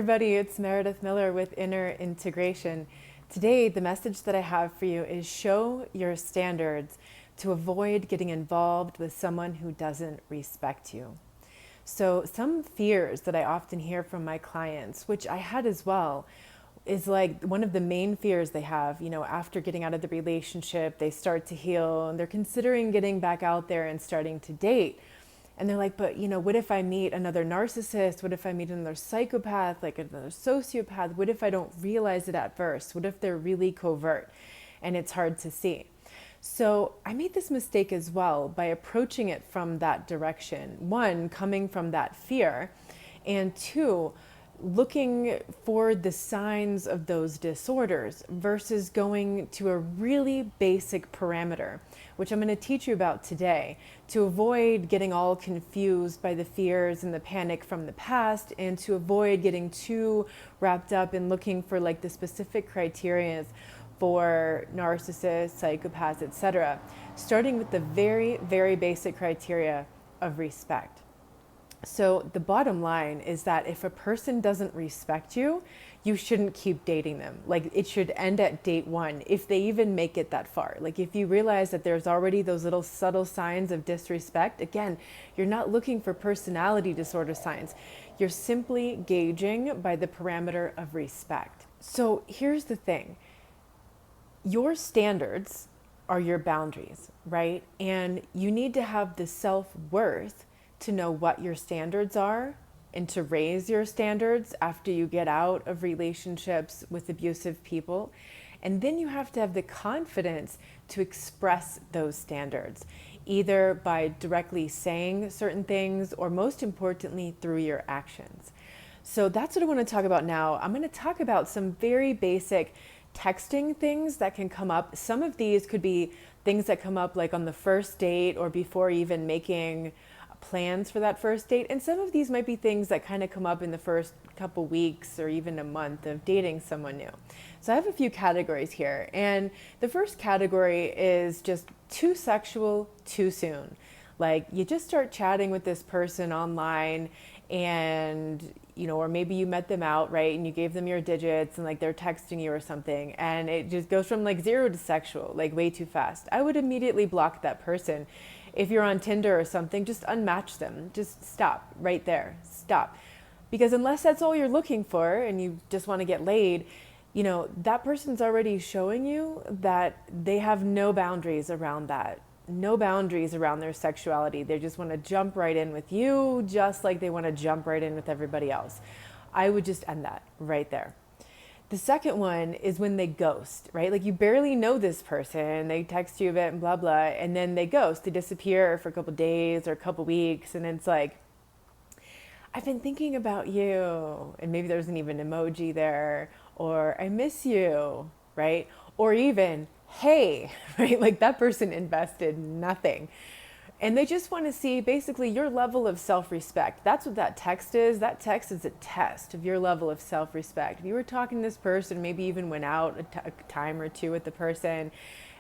everybody, it's Meredith Miller with Inner Integration. Today, the message that I have for you is show your standards to avoid getting involved with someone who doesn't respect you. So, some fears that I often hear from my clients, which I had as well, is like one of the main fears they have, after getting out of the relationship, they start to heal and they're considering getting back out there and starting to date. And they're like, but what if I meet another narcissist? What if I meet another psychopath, like another sociopath? What if I don't realize it at first? What if they're really covert and it's hard to see? So I made this mistake as well by approaching it from that direction. One, coming from that fear, and two, looking for the signs of those disorders versus going to a really basic parameter, which I'm going to teach you about today to avoid getting all confused by the fears and the panic from the past, and to avoid getting too wrapped up in looking for like the specific criteria for narcissists, psychopaths, etc. Starting with the very, very basic criteria of respect. So the bottom line is that if a person doesn't respect you, you shouldn't keep dating them. Like it should end at date one, if they even make it that far. Like if you realize that there's already those little subtle signs of disrespect, again, you're not looking for personality disorder signs. You're simply gauging by the parameter of respect. So here's the thing. Your standards are your boundaries, right? And you need to have the self-worth to know what your standards are and to raise your standards after you get out of relationships with abusive people. And then you have to have the confidence to express those standards, either by directly saying certain things or most importantly, through your actions. So that's what I want to talk about now. I'm going to talk about some very basic texting things that can come up. Some of these could be things that come up like on the first date or before even making plans for that first date. And some of these might be things that kind of come up in the first couple weeks or even a month of dating someone new. So I have a few categories here. And the first category is just too sexual too soon. Like you just start chatting with this person online and or maybe you met them out, right? And you gave them your digits and like they're texting you or something. And it just goes from like 0 to sexual, like way too fast. I would immediately block that person. If you're on Tinder or something, just unmatch them. Just stop right there. Stop. Because unless that's all you're looking for and you just want to get laid, that person's already showing you that they have no boundaries around that. No boundaries around their sexuality. They just want to jump right in with you, just like they want to jump right in with everybody else. I would just end that right there. The second one is when they ghost, right? Like you barely know this person, they text you a bit and blah, blah, and then they ghost. They disappear for a couple days or a couple weeks, and it's like, I've been thinking about you, and maybe there's an even emoji there, or I miss you, right? Or even, hey, right? Like that person invested nothing. And they just want to see basically your level of self-respect. That's what that text is. That text is a test of your level of self-respect. If you were talking to this person, maybe even went out a time or two with the person,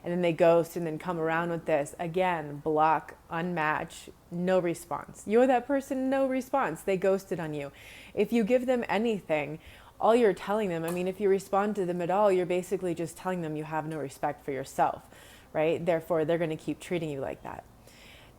and then they ghost and then come around with this, again, block, unmatch, no response. You're that person, no response. They ghosted on you. If you give them anything, all you're telling them, if you respond to them at all, you're basically just telling them you have no respect for yourself, right? Therefore, they're going to keep treating you like that.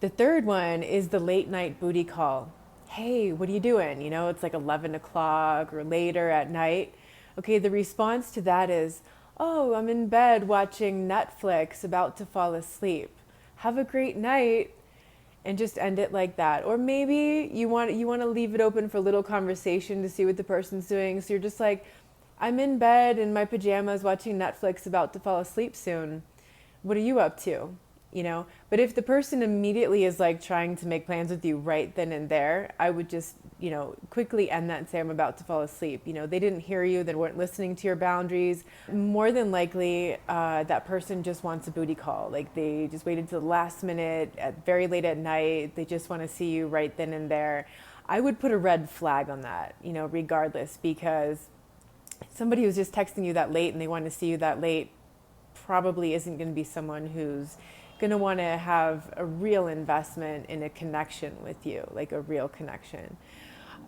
The third one is the late night booty call. Hey, what are you doing? It's like 11 o'clock or later at night. Okay, the response to that is, oh, I'm in bed watching Netflix, about to fall asleep. Have a great night. And just end it like that. Or maybe you want to leave it open for a little conversation to see what the person's doing. So you're just like, I'm in bed in my pajamas watching Netflix, about to fall asleep soon. What are you up to? But if the person immediately is like trying to make plans with you right then and there, I would just, quickly end that and say, I'm about to fall asleep. They didn't hear you, they weren't listening to your boundaries. More than likely, that person just wants a booty call. Like they just waited till the last minute, at very late at night. They just want to see you right then and there. I would put a red flag on that, regardless, because somebody who's just texting you that late and they want to see you that late probably isn't going to be someone who's going to want to have a real investment in a connection with you, like a real connection.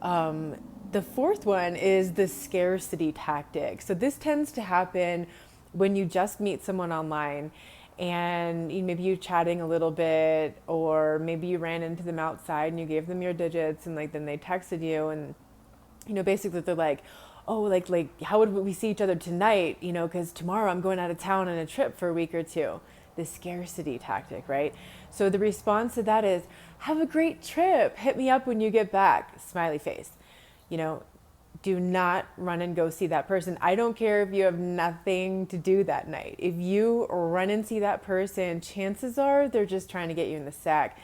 The fourth one is the scarcity tactic. So this tends to happen when you just meet someone online and maybe you're chatting a little bit, or maybe you ran into them outside and you gave them your digits, and like then they texted you, and basically they're like, oh, like how would we see each other tonight, because tomorrow I'm going out of town on a trip for a week or two. The scarcity tactic, right? So the response to that is, have a great trip, hit me up when you get back, smiley face. you know do not run and go see that person. I don't care if you have nothing to do that night. If you run and see that person, chances are they're just trying to get you in the sack,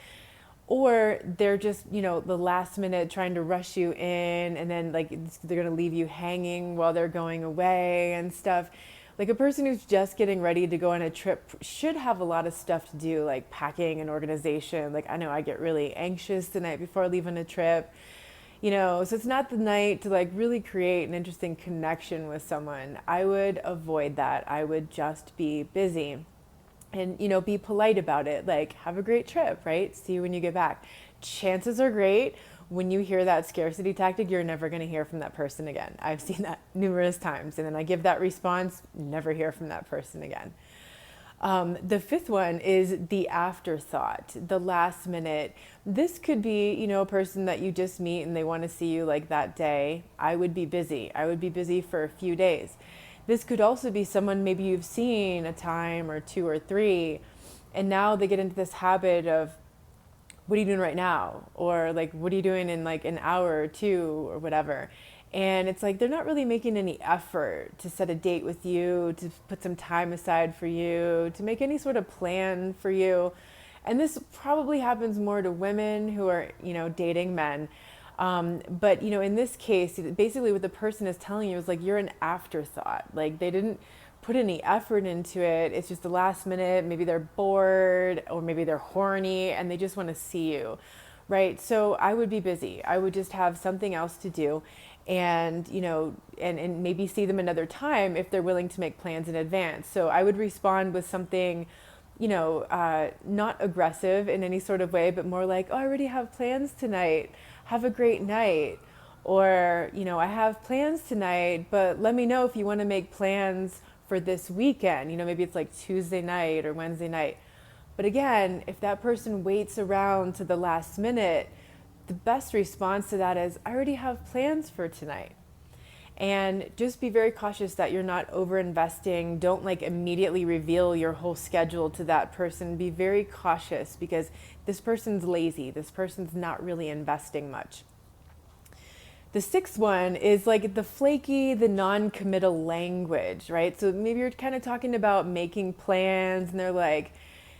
or they're just the last minute trying to rush you in, and then like they're going to leave you hanging while they're going away and stuff. Like a person who's just getting ready to go on a trip should have a lot of stuff to do, like packing and organization. Like I know I get really anxious the night before I leave on a trip. So it's not the night to like really create an interesting connection with someone. I would avoid that. I would just be busy and, be polite about it. Like, have a great trip, right? See you when you get back. Chances are great when you hear that scarcity tactic, you're never going to hear from that person again. I've seen that numerous times. And then I give that response, never hear from that person again. The fifth one is the afterthought, the last minute. This could be, a person that you just meet and they want to see you like that day. I would be busy. I would be busy for a few days. This could also be someone maybe you've seen a time or two or three, and now they get into this habit of, what are you doing right now? Or like, what are you doing in like an hour or two or whatever? And it's like they're not really making any effort to set a date with you, to put some time aside for you, to make any sort of plan for you. And this probably happens more to women who are, dating men. But, in this case, basically what the person is telling you is like, you're an afterthought. Like they didn't put any effort into it. It's just the last minute. Maybe they're bored, or maybe they're horny and they just want to see you. Right. So I would be busy. I would just have something else to do, and and maybe see them another time if they're willing to make plans in advance. So I would respond with something, not aggressive in any sort of way, but more like, oh, I already have plans tonight, have a great night. Or I have plans tonight, but let me know if you want to make plans for this weekend. Maybe it's like Tuesday night or Wednesday night. But again, if that person waits around to the last minute, the best response to that is, I already have plans for tonight. And just be very cautious that you're not over investing. Don't like immediately reveal your whole schedule to that person. Be very cautious, because this person's lazy. This person's not really investing much. The sixth one is like the flaky, the non-committal language, right? So maybe you're kind of talking about making plans and they're like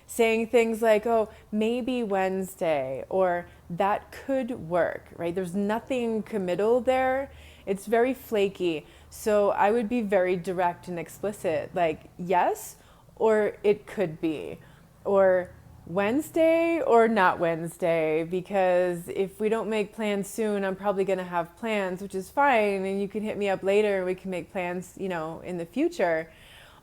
saying things like, oh, maybe Wednesday, or that could work, right? There's nothing committal there. It's very flaky. So I would be very direct and explicit, like yes, or it could be, or Wednesday or not Wednesday, because if we don't make plans soon, I'm probably going to have plans, which is fine. And you can hit me up later and we can make plans, in the future.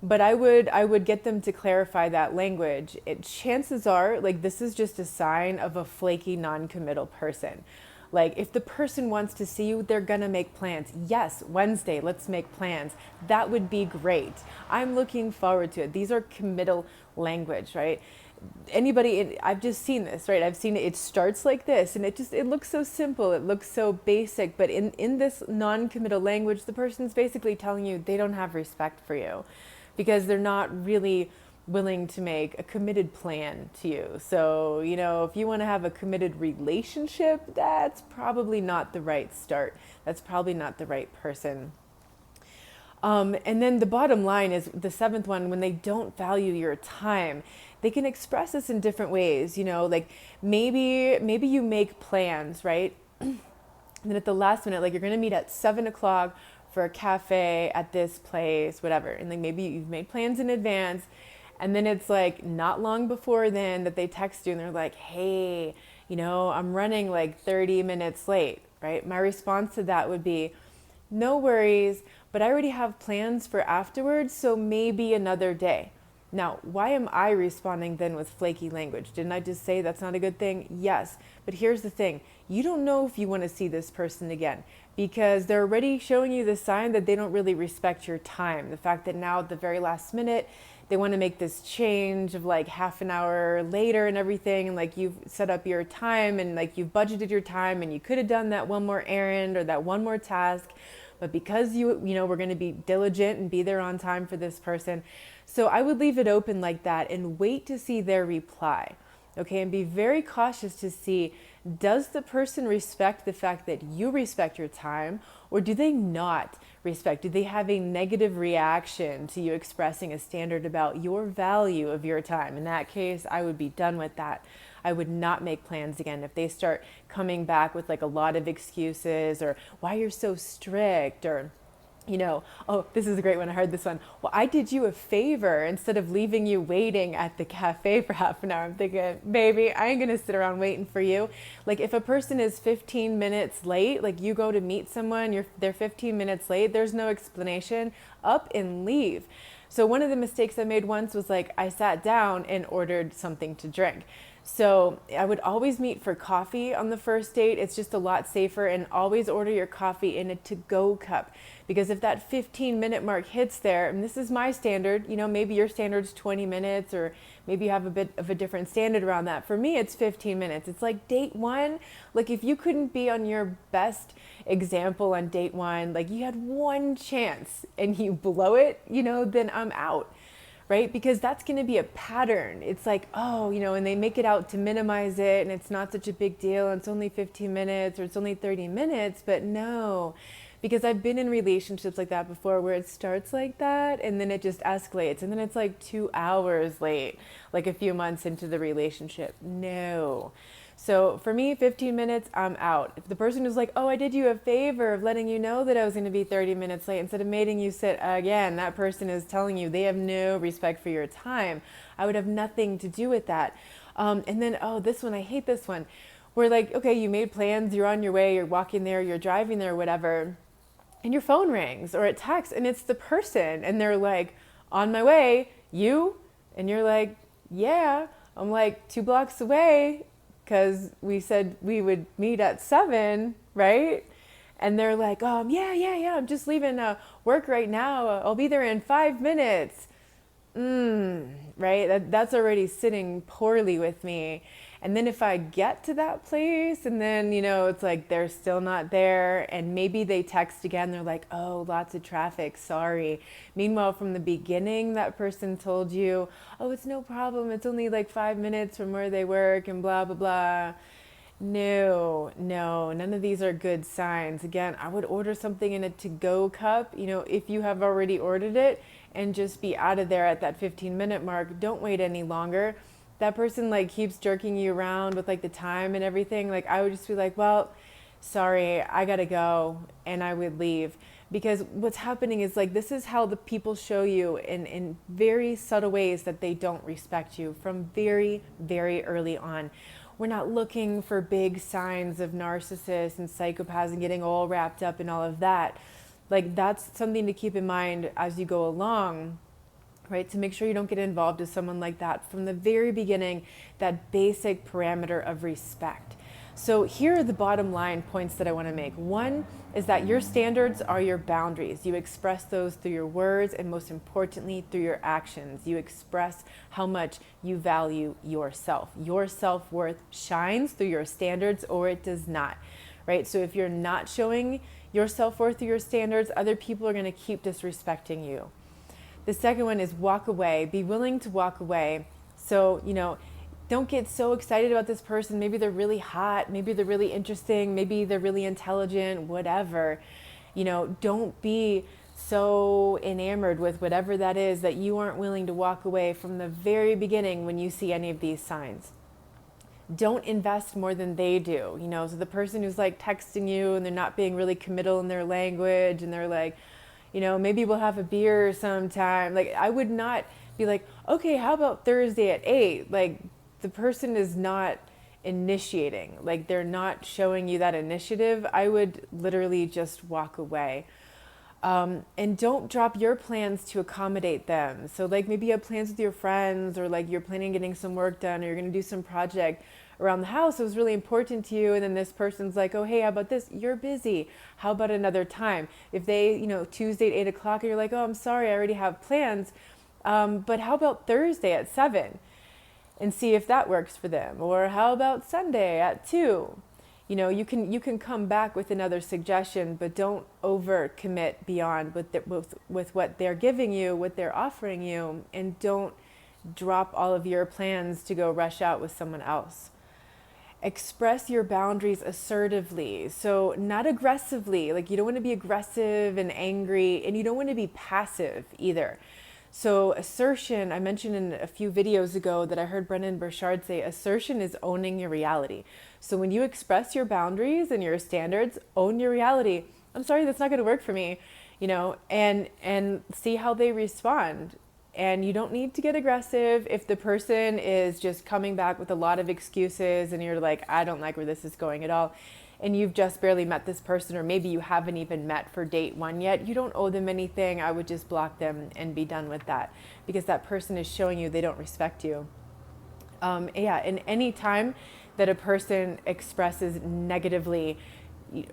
But I would get them to clarify that language. Chances are, like, this is just a sign of a flaky, non-committal person. Like, if the person wants to see you, they're gonna make plans. Yes, Wednesday, let's make plans. That would be great. I'm looking forward to it. These are committal language, right? I've just seen this, right? I've seen it starts like this, and it looks so simple, it looks so basic, but in this non-committal language, the person's basically telling you they don't have respect for you, because they're not really willing to make a committed plan to you. So, if you want to have a committed relationship, that's probably not the right start. That's probably not the right person. And then the bottom line is the seventh one: when they don't value your time, they can express this in different ways. Like maybe you make plans, right? And then at the last minute, like you're going to meet at 7:00 for a cafe at this place, whatever. And like maybe you've made plans in advance, and then it's like not long before then that they text you and they're like, hey, I'm running like 30 minutes late, right? My response to that would be, no worries, but I already have plans for afterwards, so maybe another day. Now, why am I responding then with flaky language? Didn't I just say that's not a good thing? Yes, but here's the thing. you don't know if you want to see this person again, because they're already showing you the sign that they don't really respect your time. The fact that now at the very last minute, they want to make this change of like half an hour later and everything, and like you've set up your time and like you've budgeted your time and you could have done that one more errand or that one more task, but because we're going to be diligent and be there on time for this person. So I would leave it open like that and wait to see their reply. Okay, and be very cautious to see, does the person respect the fact that you respect your time, or do they not respect? Do they have a negative reaction to you expressing a standard about your value of your time? In that case, I would be done with that. I would not make plans again. If they start coming back with like a lot of excuses, or why you're so strict, or oh, this is a great one. I heard this one. Well, I did you a favor instead of leaving you waiting at the cafe for half an hour. I'm thinking, baby, I ain't going to sit around waiting for you. Like if a person is 15 minutes late, like you go to meet someone, they're 15 minutes late, there's no explanation, up and leave. So one of the mistakes I made once was like I sat down and ordered something to drink. So I would always meet for coffee on the first date. It's just a lot safer, and always order your coffee in a to-go cup. Because if that 15-minute mark hits there, and this is my standard, maybe your standard's 20 minutes, or maybe you have a bit of a different standard around that. For me, it's 15 minutes. It's like date one. Like if you couldn't be on your best example on date one, like you had one chance and you blow it, then I'm out. Right? Because that's going to be a pattern. It's like, oh, and they make it out to minimize it and it's not such a big deal and it's only 15 minutes or it's only 30 minutes, but no. Because I've been in relationships like that before where it starts like that and then it just escalates and then it's like 2 hours late, like a few months into the relationship. No. So for me, 15 minutes, I'm out. If the person is like, oh, I did you a favor of letting you know that I was going to be 30 minutes late instead of making you sit again, that person is telling you they have no respect for your time. I would have nothing to do with that. And then, this one, I hate this one. Where like, okay, you made plans, you're on your way, you're walking there, you're driving there, whatever, and your phone rings or it texts and it's the person and they're like, on my way, you? And you're like, yeah, I'm like 2 blocks away, because we said we would meet at 7, right? And they're like, yeah, I'm just leaving work right now. I'll be there in 5 minutes. Right? That's already sitting poorly with me. And then if I get to that place and then, it's like they're still not there and maybe they text again, they're like, oh, lots of traffic, sorry. Meanwhile, from the beginning, that person told you, oh, it's no problem. It's only like 5 minutes from where they work and blah, blah, blah. No, none of these are good signs. Again, I would order something in a to-go cup, if you have already ordered it, and just be out of there at that 15-minute mark. Don't wait any longer. That person like keeps jerking you around with like the time and everything. Like I would just be like, well, sorry, I gotta go, and I would leave. Because what's happening is like, this is how the people show you in very subtle ways that they don't respect you from very, very early on. We're not looking for big signs of narcissists and psychopaths and getting all wrapped up in all of that. Like that's something to keep in mind as you go along, right? To make sure you don't get involved with someone like that from the very beginning, that basic parameter of respect. So here are the bottom line points that I want to make. One is that your standards are your boundaries. You express those through your words and most importantly through your actions. You express how much you value yourself. Your self-worth shines through your standards or it does not, right? So if you're not showing your self-worth through your standards, other people are going to keep disrespecting you. The second one is walk away. Be willing to walk away. So, don't get so excited about this person. Maybe they're really hot. Maybe they're really interesting. Maybe they're really intelligent, whatever. Don't be so enamored with whatever that is that you aren't willing to walk away from the very beginning when you see any of these signs. Don't invest more than they do. So the person who's like texting you and they're not being really committal in their language and they're like, maybe we'll have a beer sometime. Like I would not be like, okay, how about Thursday at 8? Like the person is not initiating, like they're not showing you that initiative. I would literally just walk away. And don't drop your plans to accommodate them. So like maybe you have plans with your friends or like you're planning on getting some work done or you're going to do some project around the house. It was really important to you. And then this person's like, oh, hey, how about this? You're busy. How about another time? If they, Tuesday at 8 o'clock, and you're like, oh, I'm sorry, I already have plans. But how about Thursday at 7? And see if that works for them. Or how about Sunday at 2? You can come back with another suggestion, but don't overcommit beyond with what they're giving you, what they're offering you, and don't drop all of your plans to go rush out with someone else. Express your boundaries assertively, so not aggressively. Like, you don't want to be aggressive and angry, and you don't want to be passive either. So assertion, I mentioned in a few videos ago that I heard Brendon Burchard say, assertion is owning your reality. So when you express your boundaries and your standards, own your reality. I'm sorry, that's not going to work for me, and see how they respond. And you don't need to get aggressive. If the person is just coming back with a lot of excuses and you're like, I don't like where this is going at all, and you've just barely met this person, or maybe you haven't even met for date 1 yet, you don't owe them anything. I would just block them and be done with that, because that person is showing you they don't respect you. And any time that a person expresses negatively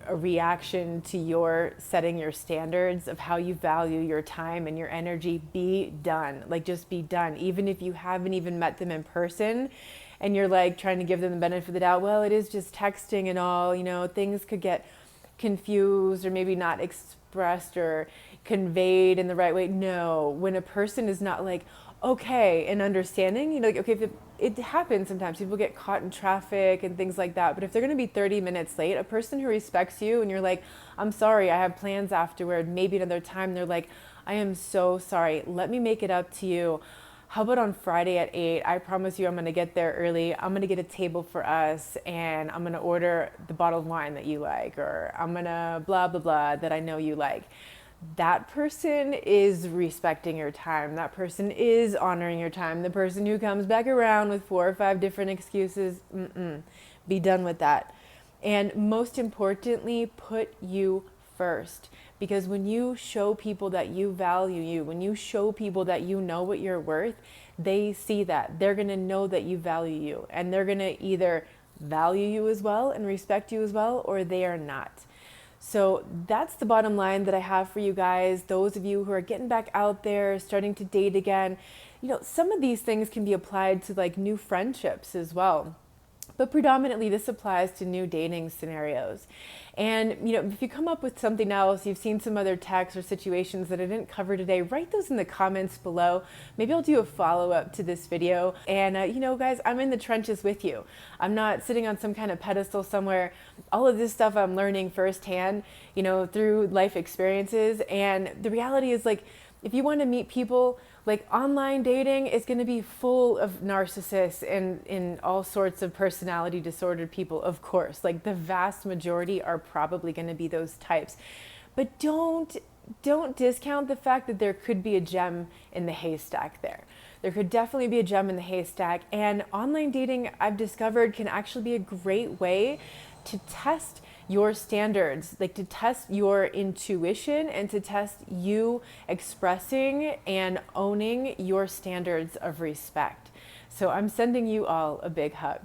a reaction to your setting your standards of how you value your time and your energy, be done. Like, just be done. Even if you haven't even met them in person and you're like trying to give them the benefit of the doubt, well, it is just texting and all, things could get confused or maybe not expressed or conveyed in the right way. No, when a person is not like, okay, and understanding, okay, if it happens sometimes, people get caught in traffic and things like that, but if they're going to be 30 minutes late, a person who respects you and you're like, I'm sorry, I have plans afterward, maybe another time, they're like, I am so sorry, let me make it up to you. How about on Friday at 8? I promise you I'm going to get there early. I'm going to get a table for us, and I'm going to order the bottle of wine that you like, or I'm going to blah, blah, blah that I know you like. That person is respecting your time. That person is honoring your time. The person who comes back around with 4 or 5 different excuses, be done with that. And most importantly, put you first. Because when you show people that you value you, when you show people that you know what you're worth, they see that. They're going to know that you value you. And they're going to either value you as well and respect you as well, or they are not. So that's the bottom line that I have for you guys. Those of you who are getting back out there, starting to date again, some of these things can be applied to like new friendships as well. But predominantly this applies to new dating scenarios. And, if you come up with something else, you've seen some other texts or situations that I didn't cover today, write those in the comments below. Maybe I'll do a follow-up to this video. And, guys, I'm in the trenches with you. I'm not sitting on some kind of pedestal somewhere. All of this stuff I'm learning firsthand, through life experiences. And the reality is, like, if you want to meet people, like, online dating is going to be full of narcissists and in all sorts of personality disordered people, of course. Like, the vast majority are probably going to be those types. But don't discount the fact that there could be a gem in the haystack there. There could definitely be a gem in the haystack. And online dating, I've discovered, can actually be a great way to test your standards, like to test your intuition and to test you expressing and owning your standards of respect. So I'm sending you all a big hug.